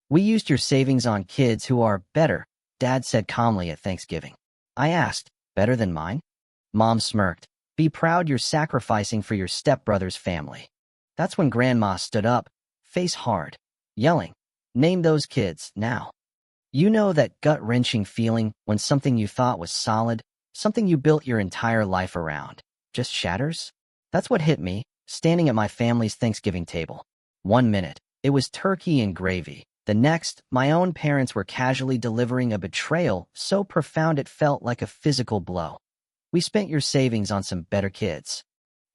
We used your savings on kids who are better, Dad said calmly at Thanksgiving. I asked, better than mine? Mom smirked. Be proud you're sacrificing for your stepbrother's family. That's when Grandma stood up, face hard, yelling, name those kids, now. You know that gut-wrenching feeling when something you thought was solid, something you built your entire life around, just shatters? That's what hit me, standing at my family's Thanksgiving table. 1 minute, it was turkey and gravy. The next, my own parents were casually delivering a betrayal so profound it felt like a physical blow. We spent your savings on some better kids.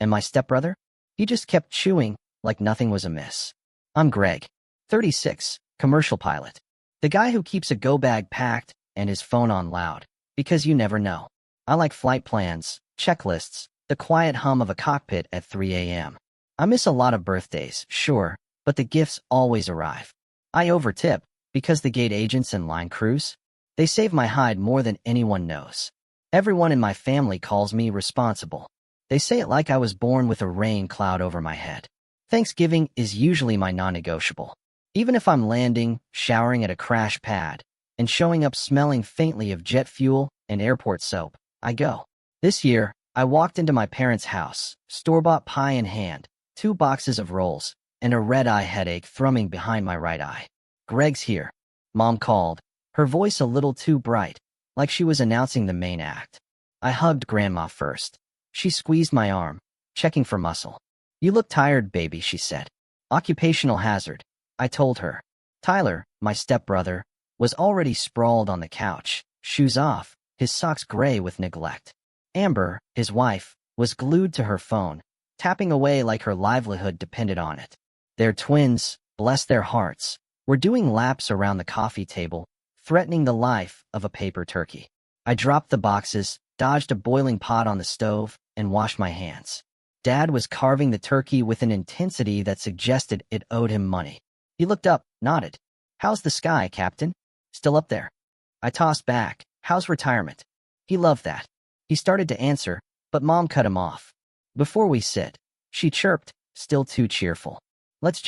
And my stepbrother? He just kept chewing like nothing was amiss. I'm Greg, 36, commercial pilot. The guy who keeps a go bag packed and his phone on loud, because you never know. I like flight plans, checklists, the quiet hum of a cockpit at 3 a.m. I miss a lot of birthdays, sure, but the gifts always arrive. I overtip, because the gate agents and line crews, they save my hide more than anyone knows. Everyone in my family calls me responsible. They say it like I was born with a rain cloud over my head. Thanksgiving is usually my non-negotiable. Even if I'm landing, showering at a crash pad, and showing up smelling faintly of jet fuel and airport soap, I go. This year, I walked into my parents' house, store-bought pie in hand, 2 boxes of rolls, and a red-eye headache thrumming behind my right eye. Greg's here. Mom called, her voice a little too bright, like she was announcing the main act. I hugged Grandma first. She squeezed my arm, checking for muscle. You look tired, baby, she said. Occupational hazard, I told her. Tyler, my stepbrother, was already sprawled on the couch, shoes off, his socks gray with neglect. Amber, his wife, was glued to her phone, tapping away like her livelihood depended on it. Their twins, bless their hearts, were doing laps around the coffee table, threatening the life of a paper turkey. I dropped the boxes, dodged a boiling pot on the stove, and washed my hands. Dad was carving the turkey with an intensity that suggested it owed him money. He looked up, nodded. How's the sky, Captain? Still up there. I tossed back. How's retirement? He loved that. He started to answer, but Mom cut him off. Before we sit, she chirped, still too cheerful. Let's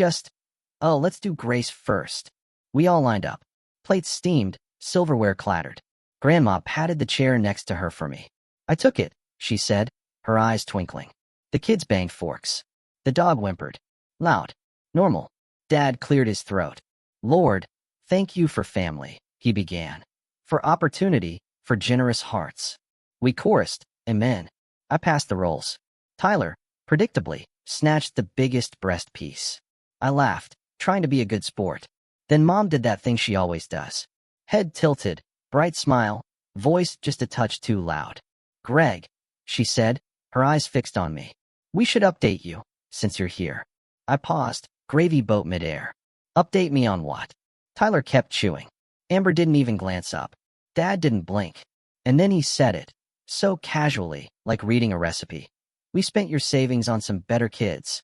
do Grace first. We all lined up. Plates steamed, silverware clattered. Grandma patted the chair next to her for me. I took it, she said, her eyes twinkling. The kids banged forks. The dog whimpered. Loud. Normal. Dad cleared his throat. Lord, thank you for family, he began. For opportunity, for generous hearts. We chorused, amen. I passed the rolls. Tyler, predictably, snatched the biggest breast piece. I laughed, trying to be a good sport. Then Mom did that thing she always does. Head tilted, bright smile, voice just a touch too loud. Greg, she said, her eyes fixed on me. We should update you, since you're here. I paused, gravy boat midair. Update me on what? Tyler kept chewing. Amber didn't even glance up. Dad didn't blink. And then he said it, so casually, like reading a recipe. We spent your savings on some better kids.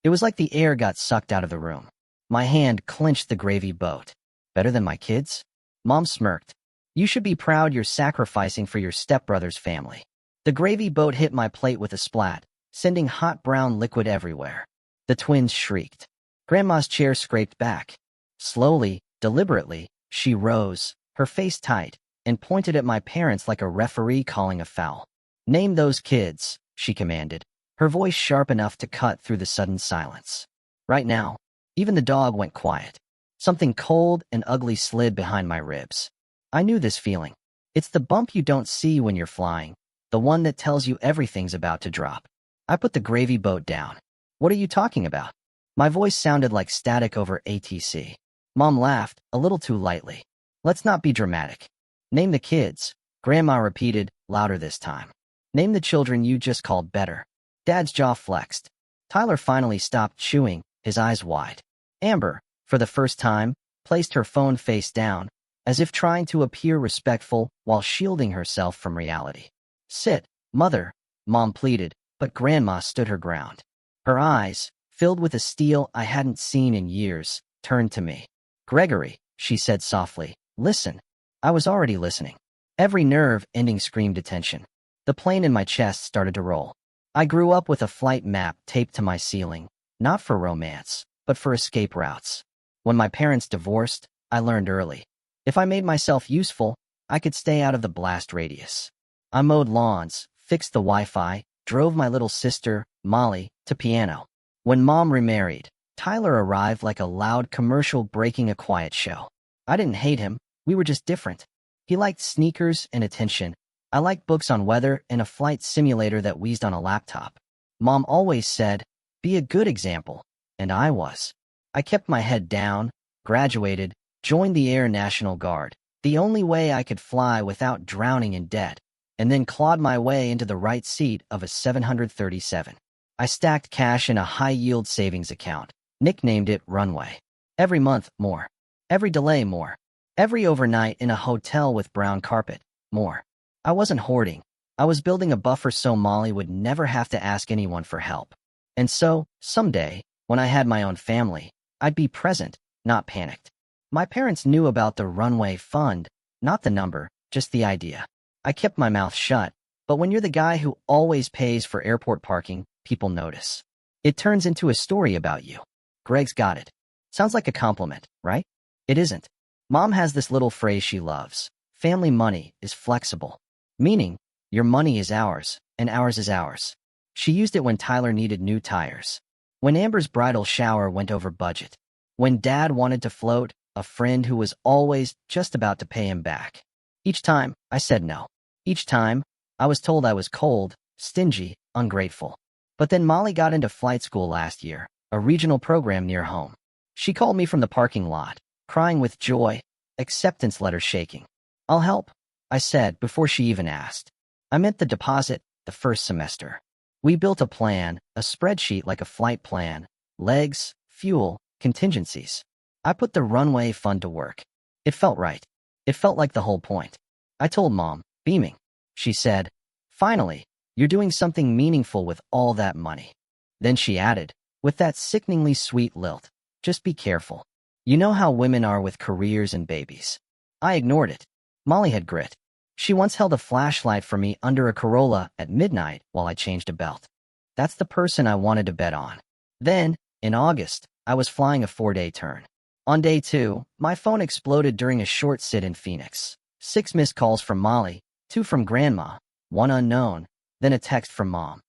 It was like the air got sucked out of the room. My hand clenched the gravy boat. Better than my kids? Mom smirked. You should be proud you're sacrificing for your stepbrother's family. The gravy boat hit my plate with a splat, sending hot brown liquid everywhere. The twins shrieked. Grandma's chair scraped back. Slowly, deliberately, she rose, her face tight, and pointed at my parents like a referee calling a foul. Name those kids, she commanded, her voice sharp enough to cut through the sudden silence. Right now, even the dog went quiet. Something cold and ugly slid behind my ribs. I knew this feeling. It's the bump you don't see when you're flying, the one that tells you everything's about to drop. I put the gravy boat down. What are you talking about? My voice sounded like static over ATC. Mom laughed, a little too lightly. Let's not be dramatic. Name the kids, Grandma repeated, louder this time. Name the children you just called better. Dad's jaw flexed. Tyler finally stopped chewing, his eyes wide. Amber, for the first time, placed her phone face down, as if trying to appear respectful while shielding herself from reality. Sit, Mother, Mom pleaded, but Grandma stood her ground. Her eyes, filled with a steel I hadn't seen in years, turned to me. Gregory, she said softly, listen. I was already listening. Every nerve-ending screamed attention. The plane in my chest started to roll. I grew up with a flight map taped to my ceiling, not for romance, but for escape routes. When my parents divorced, I learned early. If I made myself useful, I could stay out of the blast radius. I mowed lawns, fixed the Wi-Fi, drove my little sister, Molly, to piano. When Mom remarried, Tyler arrived like a loud commercial breaking a quiet show. I didn't hate him, we were just different. He liked sneakers and attention. I liked books on weather and a flight simulator that wheezed on a laptop. Mom always said, "Be a good example," and I was. I kept my head down, graduated, joined the Air National Guard, the only way I could fly without drowning in debt, and then clawed my way into the right seat of a 737. I stacked cash in a high-yield savings account, nicknamed it Runway. Every month, more. Every delay, more. Every overnight in a hotel with brown carpet, more. I wasn't hoarding. I was building a buffer so Molly would never have to ask anyone for help. And so, someday, when I had my own family, I'd be present, not panicked. My parents knew about the Runway Fund, not the number, just the idea. I kept my mouth shut, but when you're the guy who always pays for airport parking, people notice. It turns into a story about you. Greg's got it. Sounds like a compliment, right? It isn't. Mom has this little phrase she loves. Family money is flexible. Meaning, your money is ours, and ours is ours. She used it when Tyler needed new tires. When Amber's bridal shower went over budget. When Dad wanted to float a friend who was always just about to pay him back. Each time, I said no. Each time, I was told I was cold, stingy, ungrateful. But then Molly got into flight school last year, a regional program near home. She called me from the parking lot, crying with joy, acceptance letter shaking. "I'll help," I said before she even asked. I meant the deposit, the first semester. We built a plan, a spreadsheet like a flight plan, legs, fuel, contingencies. I put the Runway Fund to work. It felt right. It felt like the whole point. I told Mom, beaming. She said, "Finally, you're doing something meaningful with all that money." Then she added, with that sickeningly sweet lilt, "Just be careful. You know how women are with careers and babies." I ignored it. Molly had grit. She once held a flashlight for me under a Corolla at midnight while I changed a belt. That's the person I wanted to bet on. Then, in August, I was flying a 4-day turn. On day 2, my phone exploded during a short sit in Phoenix. 6 missed calls from Molly, 2 from Grandma, 1 unknown, then a text from Mom.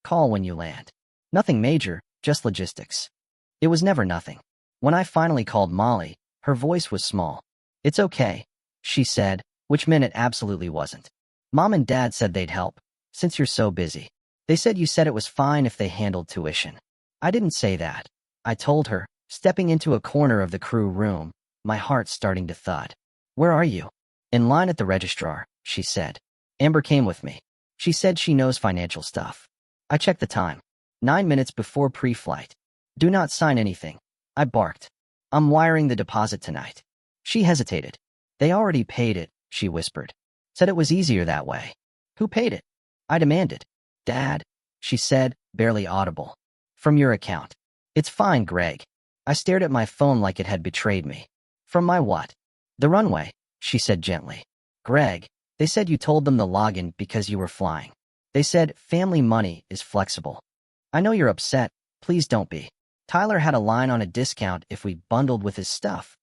"Call when you land." Nothing major, just logistics. It was never nothing. When I finally called Molly, her voice was small. "It's okay," she said, which meant it absolutely wasn't. "Mom and Dad said they'd help, since you're so busy. They said you said it was fine if they handled tuition." I didn't say that. I told her, stepping into a corner of the crew room, my heart starting to thud. "Where are you?" "In line at the registrar," she said. "Amber came with me. She said she knows financial stuff." I checked the time. 9 minutes before pre-flight. "Do not sign anything," I barked. "I'm wiring the deposit tonight." She hesitated. "They already paid it," she whispered. "Said it was easier that way." "Who paid it?" I demanded. "Dad," she said, barely audible. "From your account." "It's fine, Greg." I stared at my phone like it had betrayed me. "From my what?" "The runway," she said gently. "Greg, they said you told them the login because you were flying. They said family money is flexible." "I know you're upset. Please don't be. Tyler had a line on a discount if we bundled with his stuff."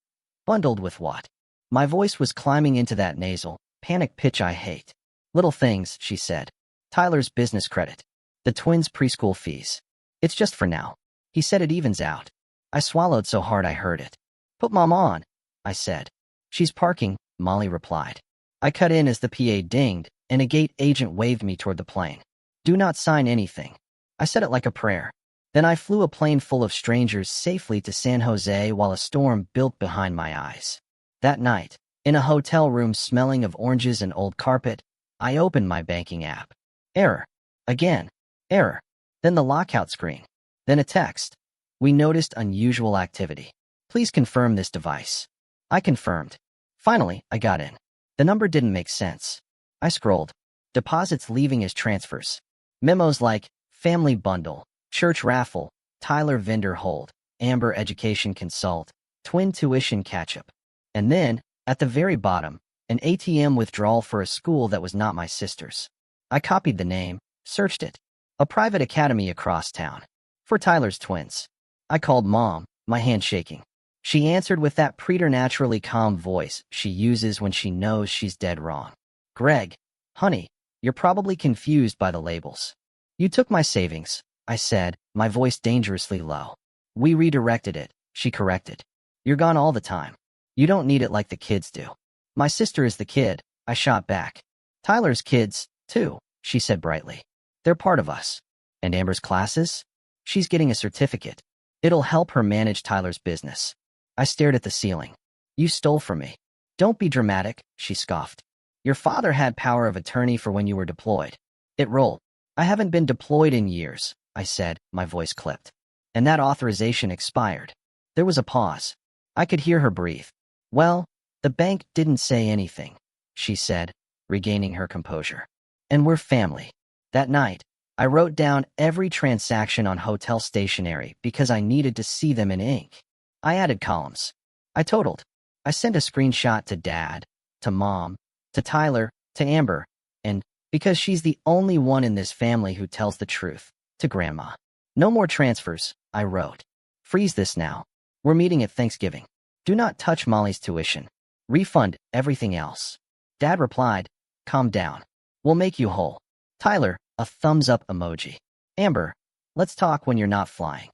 "Bundled with what?" My voice was climbing into that nasal, panic pitch I hate. "Little things," she said. "Tyler's business credit. The twins' preschool fees. It's just for now. He said it evens out." I swallowed so hard I heard it. "Put Mom on," I said. "She's parking," Molly replied. I cut in as the PA dinged, and a gate agent waved me toward the plane. "Do not sign anything." I said it like a prayer. Then I flew a plane full of strangers safely to San Jose while a storm built behind my eyes. That night, in a hotel room smelling of oranges and old carpet, I opened my banking app. Error. Again. Error. Then the lockout screen. Then a text. "We noticed unusual activity. Please confirm this device." I confirmed. Finally, I got in. The number didn't make sense. I scrolled. Deposits leaving as transfers. Memos like, family bundle, church raffle, Tyler vendor hold, Amber education consult, twin tuition catch-up. And then, at the very bottom, an ATM withdrawal for a school that was not my sister's. I copied the name, searched it. A private academy across town. For Tyler's twins. I called Mom, my hand shaking. She answered with that preternaturally calm voice she uses when she knows she's dead wrong. Greg, honey, you're probably confused by the labels. You took my savings, I said, my voice dangerously low. We redirected it, she corrected. You're gone all the time. You don't need it like the kids do. My sister is the kid, I shot back. Tyler's kids, too, she said brightly. They're part of us. And Amber's classes? She's getting a certificate. It'll help her manage Tyler's business. I stared at the ceiling. You stole from me. Don't be dramatic, she scoffed. Your father had power of attorney for when you were deployed. It rolled. I haven't been deployed in years, I said, my voice clipped. And that authorization expired. There was a pause. I could hear her breathe. Well, the bank didn't say anything, she said, regaining her composure. And we're family. That night, I wrote down every transaction on hotel stationery because I needed to see them in ink. I added columns. I totaled. I sent a screenshot to Dad, to Mom, to Tyler, to Amber, and, because she's the only one in this family who tells the truth, to Grandma. No more transfers, I wrote. Freeze this now. We're meeting at Thanksgiving. Do not touch Molly's tuition. Refund everything else. Dad replied, calm down. We'll make you whole. Tyler, a thumbs up emoji. Amber, let's talk when you're not flying.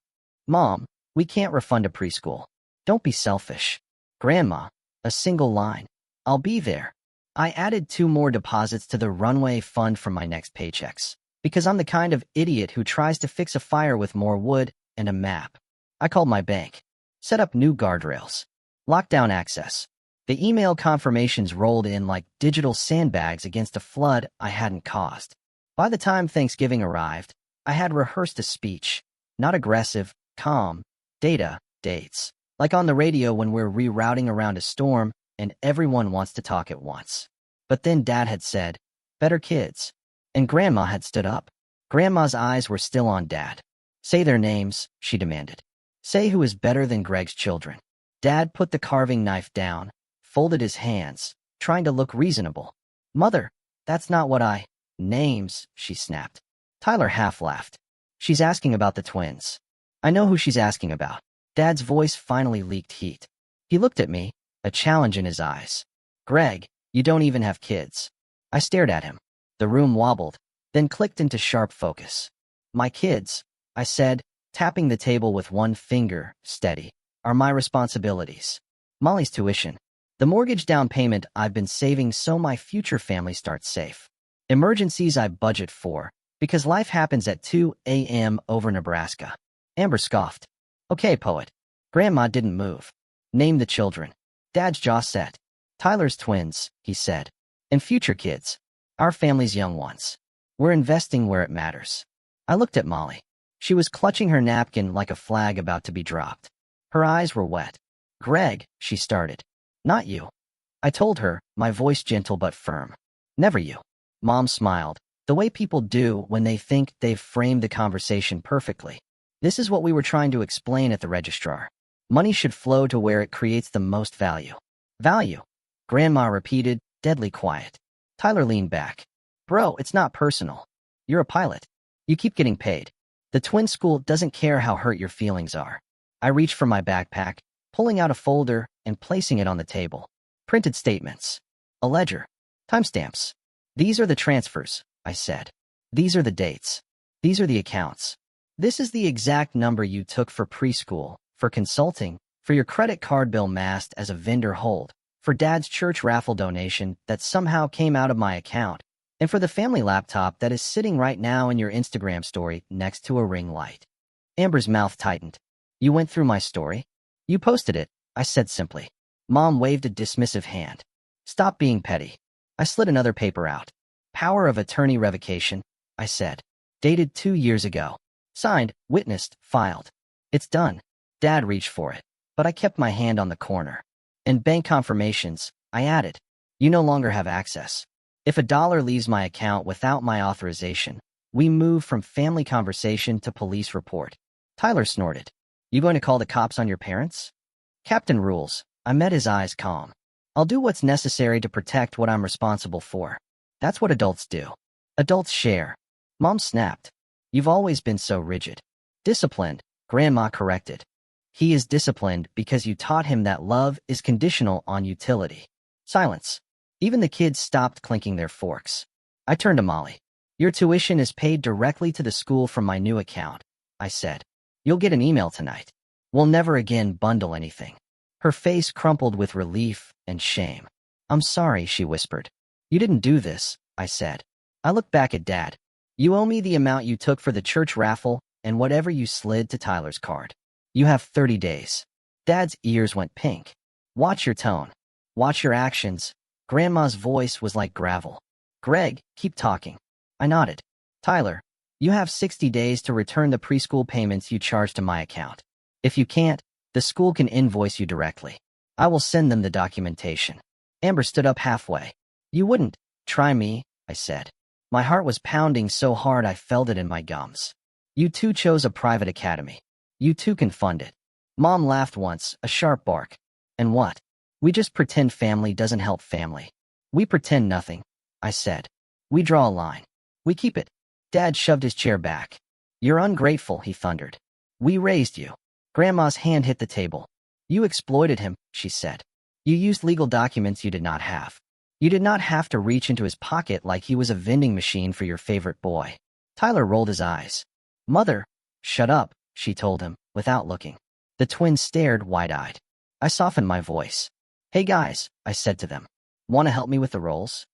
Mom, we can't refund a preschool. Don't be selfish. Grandma, a single line. I'll be there. I added 2 more deposits to the runway fund from my next paychecks, because I'm the kind of idiot who tries to fix a fire with more wood and a map. I called my bank. Set up new guardrails. Locked down access. The email confirmations rolled in like digital sandbags against a flood I hadn't caused. By the time Thanksgiving arrived, I had rehearsed a speech. Not aggressive, calm, data, dates. Like on the radio when we're rerouting around a storm and everyone wants to talk at once. But then Dad had said, better kids. And Grandma had stood up. Grandma's eyes were still on Dad. Say their names, she demanded. Say who is better than Greg's children. Dad put the carving knife down, folded his hands, trying to look reasonable. Mother, that's not what I... Names, she snapped. Tyler half laughed. She's asking about the twins. I know who she's asking about. Dad's voice finally leaked heat. He looked at me, a challenge in his eyes. Greg, you don't even have kids. I stared at him. The room wobbled, then clicked into sharp focus. My kids, I said, tapping the table with one finger, steady, are my responsibilities. Molly's tuition. The mortgage down payment I've been saving so my future family starts safe. Emergencies I budget for, because life happens at 2 a.m. over Nebraska. Amber scoffed. Okay, poet. Grandma didn't move. Name the children. Dad's jaw set. Tyler's twins, he said. And future kids. Our family's young ones. We're investing where it matters. I looked at Molly. She was clutching her napkin like a flag about to be dropped. Her eyes were wet. Greg, she started. Not you. I told her, my voice gentle but firm. Never you. Mom smiled, the way people do when they think they've framed the conversation perfectly. This is what we were trying to explain at the registrar. Money should flow to where it creates the most value. Value. Grandma repeated, deadly quiet. Tyler leaned back. Bro, it's not personal. You're a pilot. You keep getting paid. The twin school doesn't care how hurt your feelings are. I reached for my backpack, pulling out a folder and placing it on the table. Printed statements. A ledger. Timestamps. These are the transfers, I said. These are the dates. These are the accounts. This is the exact number you took for preschool, for consulting, for your credit card bill masked as a vendor hold, for Dad's church raffle donation that somehow came out of my account, and for the family laptop that is sitting right now in your Instagram story next to a ring light. Amber's mouth tightened. You went through my story? You posted it, I said simply. Mom waved a dismissive hand. Stop being petty. I slid another paper out. Power of attorney revocation, I said. Dated 2 years ago. Signed, witnessed, filed. It's done. Dad reached for it, but I kept my hand on the corner. And bank confirmations, I added. You no longer have access. If $1 leaves my account without my authorization, we move from family conversation to police report. Tyler snorted. You going to call the cops on your parents? Captain rules. I met his eyes calm. I'll do what's necessary to protect what I'm responsible for. That's what adults do. Adults share. Mom snapped. You've always been so rigid. Disciplined, Grandma corrected. He is disciplined because you taught him that love is conditional on utility. Silence. Even the kids stopped clinking their forks. I turned to Molly. Your tuition is paid directly to the school from my new account, I said. You'll get an email tonight. We'll never again bundle anything. Her face crumpled with relief and shame. I'm sorry, she whispered. You didn't do this, I said. I looked back at Dad. You owe me the amount you took for the church raffle and whatever you slid to Tyler's card. You have 30 days. Dad's ears went pink. Watch your tone. Watch your actions. Grandma's voice was like gravel. Greg, keep talking. I nodded. Tyler, you have 60 days to return the preschool payments you charged to my account. If you can't, the school can invoice you directly. I will send them the documentation. Amber stood up halfway. You wouldn't. Try me, I said. My heart was pounding so hard I felt it in my gums. You two chose a private academy. You two can fund it. Mom laughed once, a sharp bark. And what? We just pretend family doesn't help family. We pretend nothing, I said. We draw a line. We keep it. Dad shoved his chair back. You're ungrateful, he thundered. We raised you. Grandma's hand hit the table. You exploited him, she said. You used legal documents you did not have. You did not have to reach into his pocket like he was a vending machine for your favorite boy. Tyler rolled his eyes. Mother, shut up, she told him, without looking. The twins stared wide-eyed. I softened my voice. Hey guys, I said to them. Want to help me with the rolls?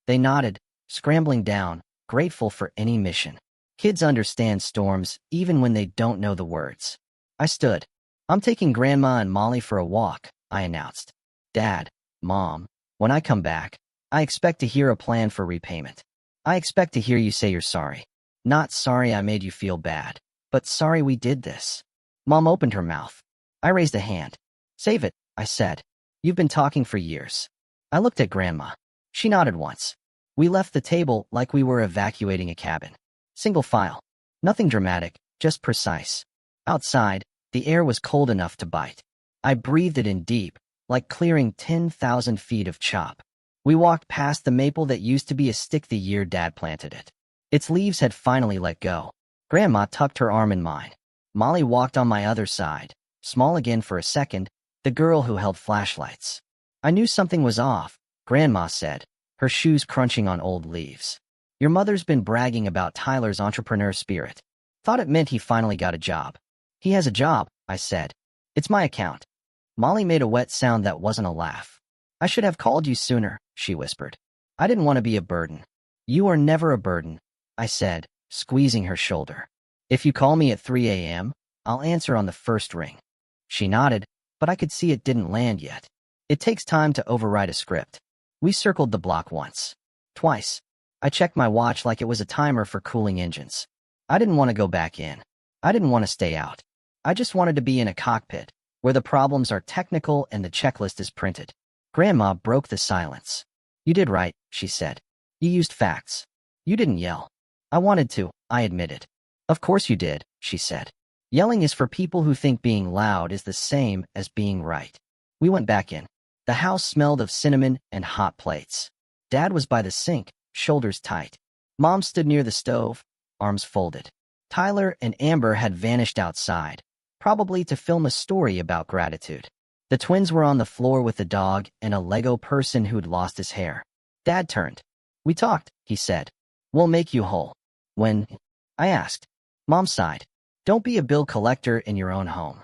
They nodded, scrambling down, grateful for any mission. Kids understand storms even when they don't know the words. I stood. I'm taking Grandma and Molly for a walk, I announced. Dad, Mom, when I come back, I expect to hear a plan for repayment. I expect to hear you say you're sorry. Not sorry I made you feel bad, but sorry we did this. Mom opened her mouth. I raised a hand. Save it, I said. You've been talking for years. I looked at Grandma. She nodded once. We left the table like we were evacuating a cabin. Single file. Nothing dramatic, just precise. Outside, the air was cold enough to bite. I breathed it in deep, like clearing 10,000 feet of chop. We walked past the maple that used to be a stick the year Dad planted it. Its leaves had finally let go. Grandma tucked her arm in mine. Molly walked on my other side, small again for a second, the girl who held flashlights. I knew something was off, Grandma said, her shoes crunching on old leaves. Your mother's been bragging about Tyler's entrepreneur spirit. Thought it meant he finally got a job. He has a job, I said. It's my account. Molly made a wet sound that wasn't a laugh. I should have called you sooner, she whispered. I didn't want to be a burden. You are never a burden, I said, squeezing her shoulder. If you call me at 3 a.m., I'll answer on the first ring. She nodded, but I could see it didn't land yet. It takes time to override a script. We circled the block once. Twice. I checked my watch like it was a timer for cooling engines. I didn't want to go back in. I didn't want to stay out. I just wanted to be in a cockpit, where the problems are technical and the checklist is printed. Grandma broke the silence. You did right, she said. You used facts. You didn't yell. I wanted to, I admitted. Of course you did, she said. Yelling is for people who think being loud is the same as being right. We went back in. The house smelled of cinnamon and hot plates. Dad was by the sink, shoulders tight. Mom stood near the stove, arms folded. Tyler and Amber had vanished outside, probably to film a story about gratitude. The twins were on the floor with the dog and a Lego person who'd lost his hair. Dad turned. We talked, he said. We'll make you whole. When? I asked. Mom sighed. Don't be a bill collector in your own home.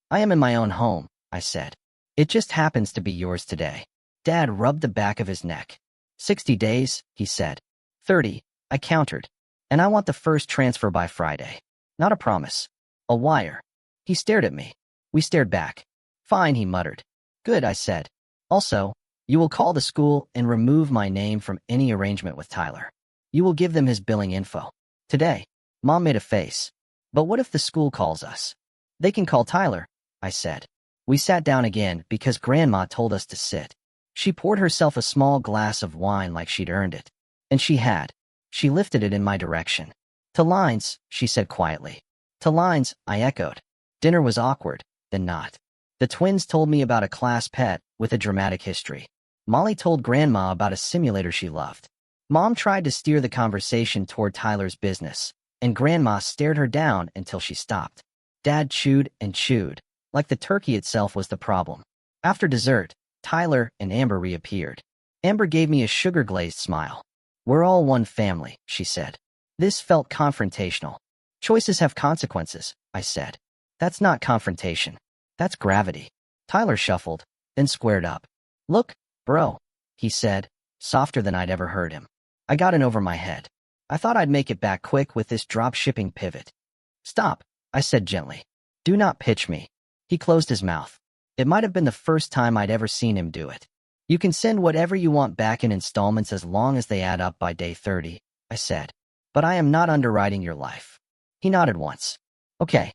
I am in my own home, I said. It just happens to be yours today. Dad rubbed the back of his neck. 60 days, he said. 30, I countered. And I want the first transfer by Friday. Not a promise. A wire. He stared at me. We stared back. Fine, he muttered. Good, I said. Also, you will call the school and remove my name from any arrangement with Tyler. You will give them his billing info. Today. Mom made a face. But what if the school calls us? They can call Tyler, I said. We sat down again because Grandma told us to sit. She poured herself a small glass of wine like she'd earned it. And she had. She lifted it in my direction. To lines, she said quietly. To lines, I echoed. Dinner was awkward, then not. The twins told me about a class pet with a dramatic history. Molly told Grandma about a simulator she loved. Mom tried to steer the conversation toward Tyler's business, and Grandma stared her down until she stopped. Dad chewed and chewed. Like the turkey itself was the problem. After dessert, Tyler and Amber reappeared. Amber gave me a sugar-glazed smile. "We're all one family," she said. This felt confrontational. "Choices have consequences," I said. "That's not confrontation. That's gravity." Tyler shuffled, then squared up. "Look, bro," he said, softer than I'd ever heard him. I got in over my head. I thought I'd make it back quick with this drop-shipping pivot. "Stop," I said gently. "Do not pitch me." He closed his mouth. It might have been the first time I'd ever seen him do it. "You can send whatever you want back in installments as long as they add up by day 30, I said. "But I am not underwriting your life." He nodded once. "Okay."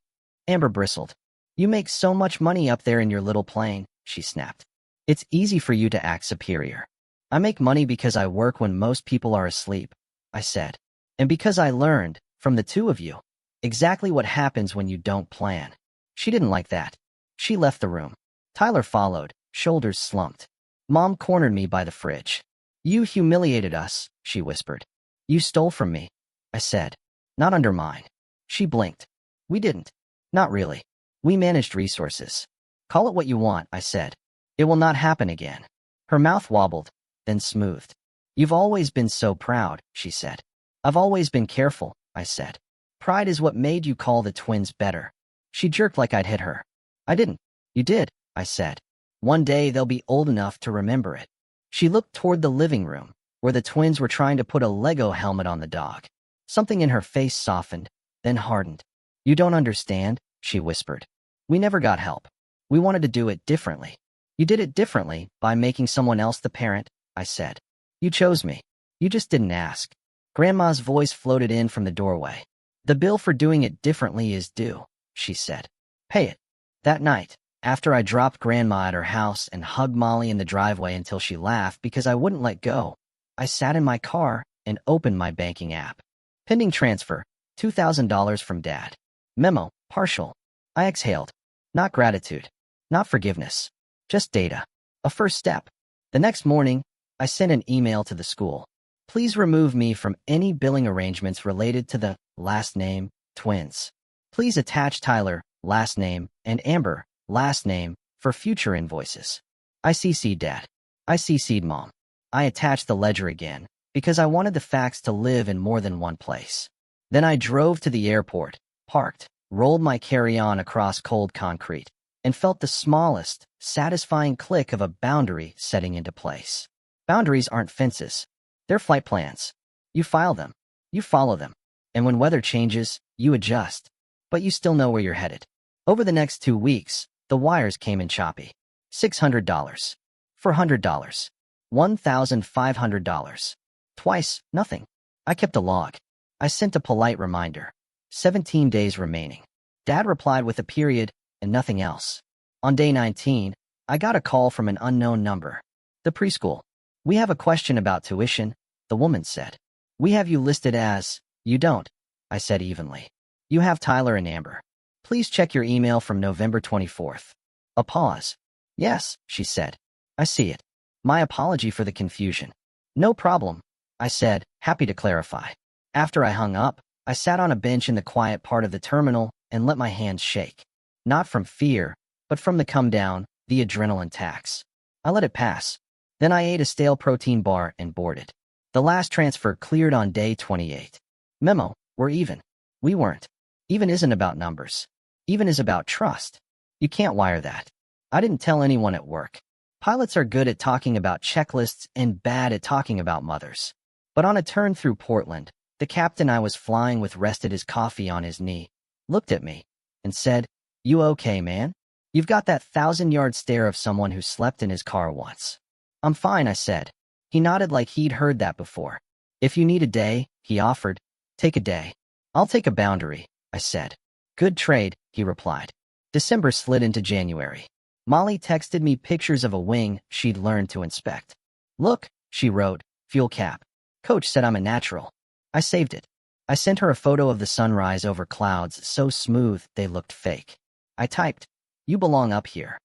Amber bristled. "You make so much money up there in your little plane," she snapped. "It's easy for you to act superior." "I make money because I work when most people are asleep," I said. "And because I learned, from the two of you, exactly what happens when you don't plan." She didn't like that. She left the room. Tyler followed, shoulders slumped. Mom cornered me by the fridge. "You humiliated us," she whispered. "You stole from me," I said. "Not under mine." She blinked. "We didn't." "Not really. We managed resources." "Call it what you want," I said. "It will not happen again." Her mouth wobbled, then smoothed. "You've always been so proud," she said. "I've always been careful," I said. "Pride is what made you call the twins better." She jerked like I'd hit her. "I didn't." "You did," I said. "One day they'll be old enough to remember it." She looked toward the living room, where the twins were trying to put a Lego helmet on the dog. Something in her face softened, then hardened. "You don't understand," she whispered. "We never got help. We wanted to do it differently." "You did it differently by making someone else the parent," I said. "You chose me. You just didn't ask." Grandma's voice floated in from the doorway. "The bill for doing it differently is due," she said. "Pay it." That night, after I dropped Grandma at her house and hugged Molly in the driveway until she laughed because I wouldn't let go, I sat in my car and opened my banking app. Pending transfer, $2,000 from Dad. Memo, partial. I exhaled. Not gratitude. Not forgiveness. Just data. A first step. The next morning, I sent an email to the school. "Please remove me from any billing arrangements related to the last name twins. Please attach Tyler, last name, and Amber, last name, for future invoices." I CC'd Dad. I CC'd Mom. I attached the ledger again, because I wanted the facts to live in more than one place. Then I drove to the airport, parked, rolled my carry-on across cold concrete, and felt the smallest, satisfying click of a boundary setting into place. Boundaries aren't fences. They're flight plans. You file them. You follow them. And when weather changes, you adjust. But you still know where you're headed. Over the next 2 weeks, the wires came in choppy. $600. $400. $1,500. Twice, nothing. I kept a log. I sent a polite reminder. 17 days remaining. Dad replied with a period and nothing else. On day 19, I got a call from an unknown number. The preschool. "We have a question about tuition," the woman said. "We have you listed as..." "You don't," I said evenly. "You have Tyler and Amber. Please check your email from November 24th. A pause. "Yes," she said. "I see it. My apology for the confusion." "No problem," I said, happy to clarify. After I hung up, I sat on a bench in the quiet part of the terminal and let my hands shake. Not from fear, but from the come-down, the adrenaline tax. I let it pass. Then I ate a stale protein bar and boarded. The last transfer cleared on day 28. Memo, we're even. We weren't. Even isn't about numbers. Even is about trust. You can't wire that. I didn't tell anyone at work. Pilots are good at talking about checklists and bad at talking about mothers. But on a turn through Portland, the captain I was flying with rested his coffee on his knee, looked at me, and said, "You okay, man? You've got that 1,000-yard stare of someone who slept in his car once." "I'm fine," I said. He nodded like he'd heard that before. "If you need a day," he offered, "take a day." "I'll take a boundary," I said. "Good trade," he replied. December slid into January. Molly texted me pictures of a wing she'd learned to inspect. "Look," she wrote, "fuel cap. Coach said I'm a natural." I saved it. I sent her a photo of the sunrise over clouds so smooth they looked fake. I typed, "You belong up here."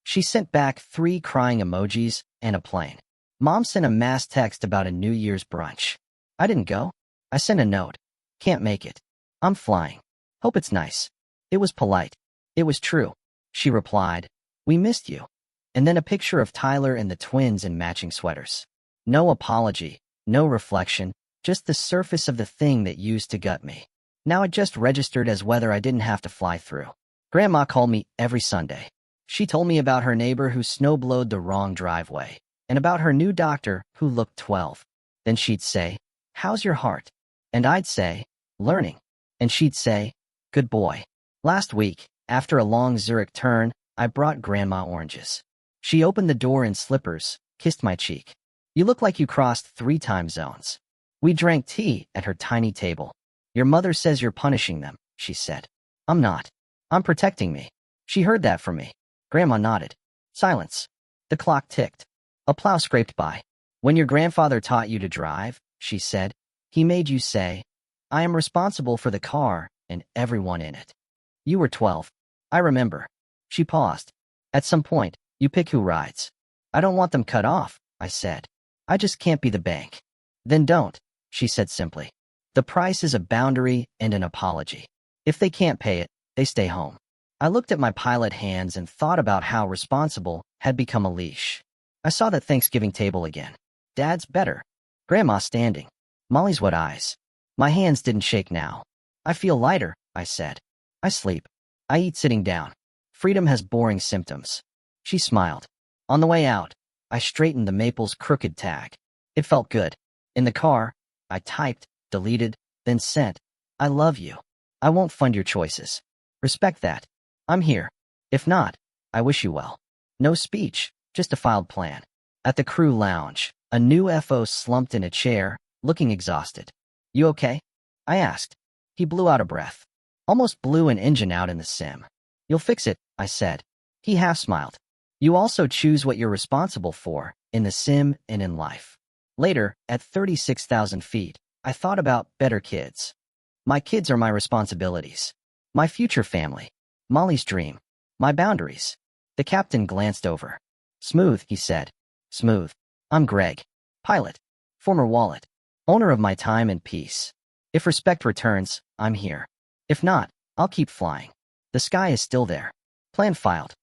She sent back 3 crying emojis and a plane. Mom sent a mass text about a New Year's brunch. I didn't go. I sent a note. "Can't make it. I'm flying. Hope it's nice." It was polite. It was true. She replied, "We missed you." And then a picture of Tyler and the twins in matching sweaters. No apology, no reflection, just the surface of the thing that used to gut me. Now it just registered as whether I didn't have to fly through. Grandma called me every Sunday. She told me about her neighbor who snowblowed the wrong driveway, and about her new doctor who looked 12. Then she'd say, "How's your heart?" And I'd say, "Learning." And she'd say, "Good boy." Last week, after a long Zurich turn, I brought Grandma oranges. She opened the door in slippers, kissed my cheek. "You look like you crossed 3 time zones." We drank tea at her tiny table. "Your mother says you're punishing them," she said. "I'm not. I'm protecting me." She heard that from me. Grandma nodded. Silence. The clock ticked. A plow scraped by. "When your grandfather taught you to drive," she said, "he made you say, 'I am responsible for the car and everyone in it.' You were 12. I remember." She paused. "At some point, you pick who rides." "I don't want them cut off," I said. "I just can't be the bank." "Then don't," she said simply. "The price is a boundary and an apology. If they can't pay it, they stay home." I looked at my pilot hands and thought about how responsible had become a leash. I saw that Thanksgiving table again. Dad's better. Grandma standing. Molly's wet eyes. My hands didn't shake now. "I feel lighter," I said. "I sleep. I eat sitting down. Freedom has boring symptoms." She smiled. On the way out, I straightened the Maple's crooked tag. It felt good. In the car, I typed, deleted, then sent, "I love you. I won't fund your choices. Respect that. I'm here. If not, I wish you well." No speech, just a filed plan. At the crew lounge, a new FO slumped in a chair, looking exhausted. "You okay?" I asked. He blew out a breath. Almost blew an engine out in the sim. "You'll fix it," I said. He half smiled. "You also choose what you're responsible for, in the sim and in life." Later, at 36,000 feet, I thought about better kids. My kids are my responsibilities. My future family. Molly's dream. My boundaries. The captain glanced over. "Smooth," he said. "Smooth. I'm Greg. Pilot. Former wallet. Owner of my time and peace. If respect returns, I'm here. If not, I'll keep flying. The sky is still there." Plan filed.